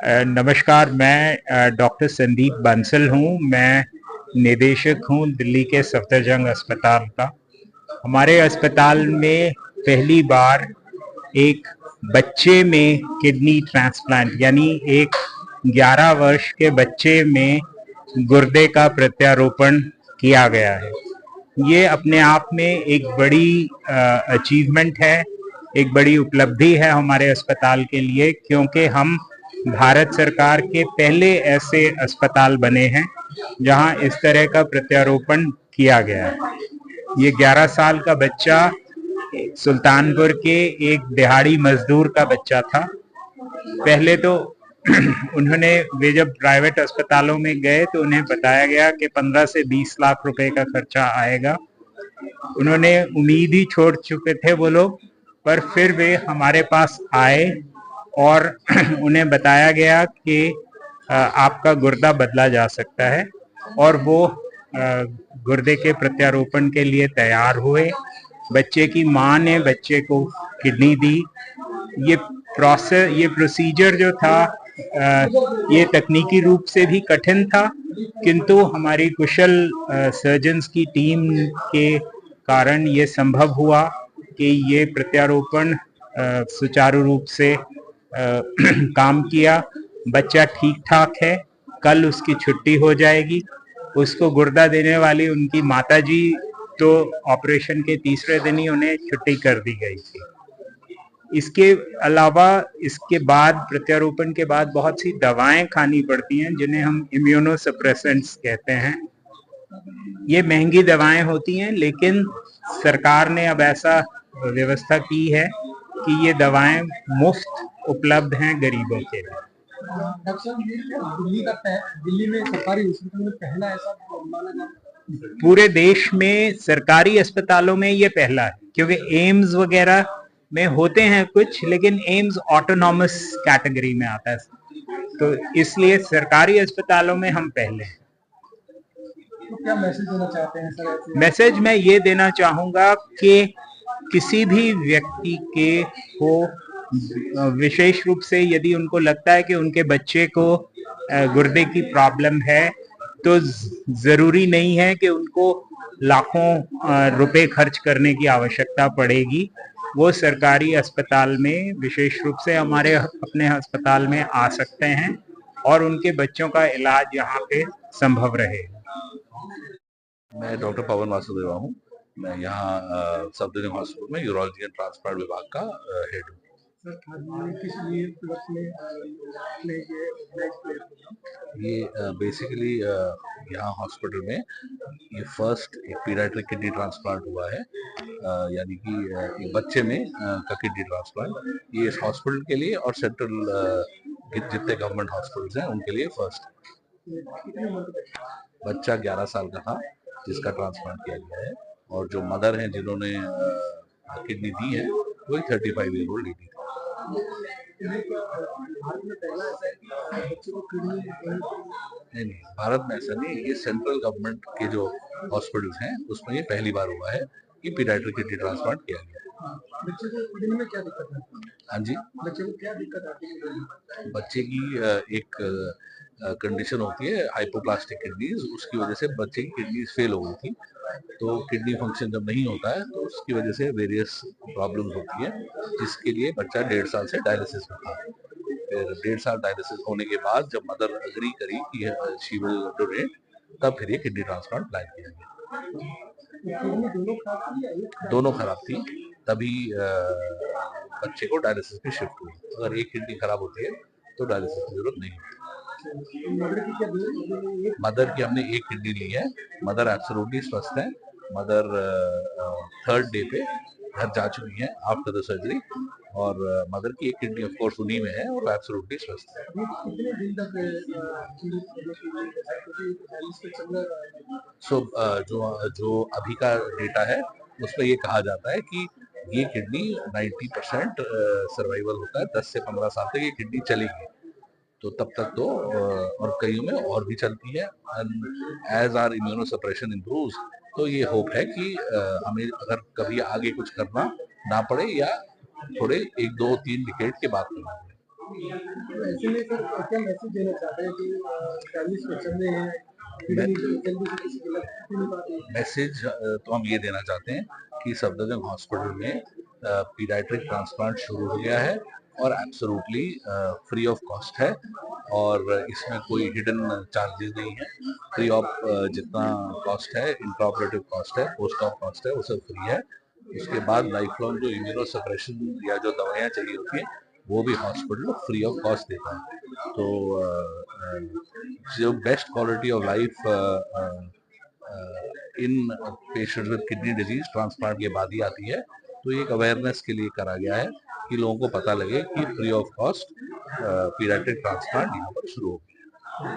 नमस्कार, मैं डॉक्टर संदीप बंसल हूँ। मैं निदेशक हूँ दिल्ली के सफदरजंग अस्पताल का। हमारे अस्पताल में पहली बार एक बच्चे में किडनी ट्रांसप्लांट यानी एक 11 वर्ष के बच्चे में गुर्दे का प्रत्यारोपण किया गया है। ये अपने आप में एक बड़ी अचीवमेंट है, एक बड़ी उपलब्धि है हमारे अस्पताल के लिए, क्योंकि हम भारत सरकार के पहले ऐसे अस्पताल बने हैं जहां इस तरह का प्रत्यारोपण किया गया है। ये 11 साल का बच्चा सुल्तानपुर के एक दिहाड़ी मजदूर का बच्चा था। पहले तो उन्होंने वे जब प्राइवेट अस्पतालों में गए तो उन्हें बताया गया कि 15 से 20 लाख रुपए का खर्चा आएगा। उन्होंने उम्मीद ही छोड़ चुके थे वो लोग, पर फिर वे हमारे पास आए और उन्हें बताया गया कि आपका गुर्दा बदला जा सकता है, और वो गुर्दे के प्रत्यारोपण के लिए तैयार हुए। बच्चे की माँ ने बच्चे को किडनी दी। ये प्रोसीजर जो था, ये तकनीकी रूप से भी कठिन था, किंतु हमारी कुशल सर्जन्स की टीम के कारण ये संभव हुआ कि ये प्रत्यारोपण सुचारू रूप से काम किया। बच्चा ठीक ठाक है, कल उसकी छुट्टी हो जाएगी। उसको गुर्दा देने वाली उनकी माताजी तो ऑपरेशन के तीसरे दिन ही उन्हें छुट्टी कर दी गई थी। इसके अलावा इसके बाद, प्रत्यारोपण के बाद, बहुत सी दवाएं खानी पड़ती हैं जिन्हें हम इम्यूनोसप्रेसेंट्स कहते हैं। ये महंगी दवाएं होती हैं, लेकिन सरकार ने अब ऐसा व्यवस्था की है कि ये दवाएं मुफ्त उपलब्ध हैं गरीबों के लिए। डॉक्टर, दिल्ली में सरकारी हॉस्पिटल में पहला ऐसा माना जाता है? पूरे देश में सरकारी अस्पतालों में ये पहला है, क्योंकि एम्स वगैरह में होते हैं कुछ, लेकिन एम्स ऑटोनॉमस कैटेगरी में आता है, तो इसलिए सरकारी अस्पतालों में हम पहले हैं। तो क्या मैसेज देना चाहते हैं सर? मैसेज मैं ये देना चाहूंगा कि किसी भी व्यक्ति के को विशेष रूप से यदि उनको लगता है कि उनके बच्चे को गुर्दे की प्रॉब्लम है, तो जरूरी नहीं है कि उनको लाखों रुपए खर्च करने की आवश्यकता पड़ेगी। वो सरकारी अस्पताल में, विशेष रूप से हमारे अपने अस्पताल में आ सकते हैं और उनके बच्चों का इलाज यहाँ पे संभव रहेगा। मैं डॉक्टर पवन वासुदेवा हूँ। मैं यहाँ सफदरजंग हॉस्पिटल में यूरोलॉजी एंड ट्रांसप्लांट विभाग का हेड हूँ। ये बेसिकली यहाँ हॉस्पिटल में ये फर्स्ट एक पीडियाट्रिक किडनी ट्रांसप्लांट हुआ है, यानी कि एक बच्चे में का किडनी ट्रांसप्लांट। ये इस हॉस्पिटल के लिए और सेंट्रल जितने गवर्नमेंट हॉस्पिटल्स हैं उनके लिए फर्स्ट। बच्चा 11 साल का था जिसका ट्रांसप्लांट किया गया है, और जो मदर हैं जिन्होंने किडनी दी है वो 35 ईयर ओल्ड लेडी थी। नहीं, भारत में ऐसा नहीं, ये सेंट्रल गवर्नमेंट के जो हॉस्पिटल्स हैं उसमें ये पहली बार हुआ है कि पीडियाट्रिक किडनी ट्रांसप्लांट किया गया। बच्चे को किडनी में क्या दिक्कत है? हाँ जी, बच्चे को क्या दिक्कत आती है? बच्चे की एक कंडीशन होती है हाइपोप्लास्टिक किडनीज, उसकी वजह से बच्चे की किडनीज फेल हो गई थी। तो किडनी फंक्शन जब नहीं होता है तो उसकी वजह से वेरियस प्रॉब्लम्स होती है, जिसके लिए बच्चा 1.5 साल से डायलिसिस में था। फिर 1.5 साल डायलिसिस होने के बाद जब मदर अग्री करी कि शी विल डोनेट, तब फिर ये किडनी ट्रांसप्लांट प्लान किया गया। दोनों खराब थी, तभी बच्चे को डायलिसिस में शिफ्ट हुई। अगर एक किडनी खराब होती है तो डायलिसिस की जरूरत नहीं होती। मदर की हमने एक किडनी ली है। मदर एब्सोल्युटली स्वस्थ है। मदर थर्ड डे पे घर जा चुकी है आफ्टर द सर्जरी, और मदर की एक किडनी ऑफ कोर्स उन्हीं में है और एब्सोल्युटली स्वस्थ है। जो अभी का डेटा है उसमें ये कहा जाता है कि ये किडनी 90% सर्वाइवल होता है, 10 से 15 साल तक ये किडनी चलेगी। तो तब तक तो और कईयों में और भी चलती है। As our immunosuppression improves, तो ये होप है कि हमें अगर कभी आगे कुछ करना ना पड़े या थोड़े 1, 2, 3 डिकेड के बाद करना पड़े। तो ऐसे में सर क्या मैसेज देना चाहते हैं कि फैमिली स्ट्रक्चर में है, किडनी जल्दी से किसी की लग नहीं पाती है। मैसेज तो हम ये देना चाहते हैं कि सफदरजंग हॉस्पिटल में पीडियाट्रिक ट्रांसप्लांट शुरू हो गया है और एब्सोल्युटली फ्री ऑफ कॉस्ट है और इसमें कोई हिडन चार्जेस नहीं है। फ्री ऑफ जितना कॉस्ट है, इंट्राऑपरेटिव कॉस्ट है, पोस्ट ऑफ कॉस्ट है, वो सब फ्री है। उसके बाद लाइफ लॉन्ग जो इम्यूनोसप्रेशन या जो दवाइयाँ चाहिए होती हैं वो भी हॉस्पिटल फ्री ऑफ कॉस्ट देता है। तो जो best quality of life in patient with kidney disease transplant के बाद ही आती है। तो एक अवेयरनेस के लिए करा गया है कि लोगों को पता लगे कि free of cost paediatric transplant यहाँ पर शुरू हो गया है।